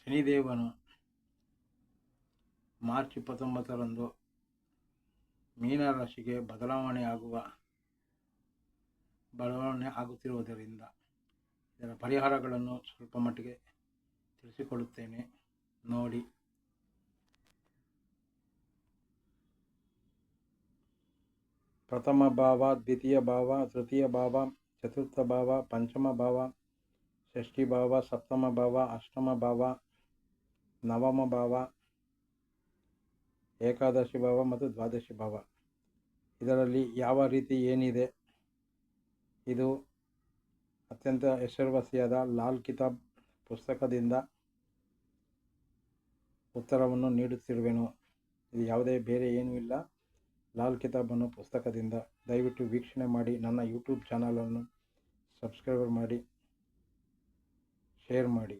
ಶನಿದೇವನು March 29ರಂದು ಮೀನರಾಶಿಗೆ ಬದಲಾವಣೆ ಆಗುತ್ತಿರುವುದರಿಂದ ಇದರ ಪರಿಹಾರಗಳನ್ನು ಸ್ವಲ್ಪ ಮಟ್ಟಿಗೆ ತಿಳಿಸಿಕೊಡುತ್ತೇನೆ ನೋಡಿ. ಪ್ರಥಮ ಭಾವ, ದ್ವಿತೀಯ ಭಾವ, ತೃತೀಯ ಭಾವ, ಚತುರ್ಥ ಭಾವ, ಪಂಚಮ ಭಾವ, ಷಷ್ಠಿ ಭಾವ, ಸಪ್ತಮ ಭಾವ, ಅಷ್ಟಮ ಭಾವ, ನವಮ ಭಾವ, ಏಕಾದಶಿ ಭಾವ ಮತ್ತು ದ್ವಾದಶಿ ಭಾವ. ಇದರಲ್ಲಿ ಯಾವ ರೀತಿ ಏನಿದೆ, ಇದು ಅತ್ಯಂತ ಹೆಸರುವಾಸಿಯಾದ ಲಾಲ್ ಕಿತಾಬ್ ಪುಸ್ತಕದಿಂದ ಉತ್ತರವನ್ನು ನೀಡುತ್ತಿರುವೆನು. ಇದು ಯಾವುದೇ ಬೇರೆ ಏನೂ ಇಲ್ಲ, ಲಾಲ್ ಕಿತಾಬ್ ಅನ್ನೋ ಪುಸ್ತಕದಿಂದ. ದಯವಿಟ್ಟು ವೀಕ್ಷಣೆ ಮಾಡಿ, ನನ್ನ ಯೂಟ್ಯೂಬ್ ಚಾನಲನ್ನು ಸಬ್ಸ್ಕ್ರೈಬ್ ಮಾಡಿ, ಶೇರ್ ಮಾಡಿ.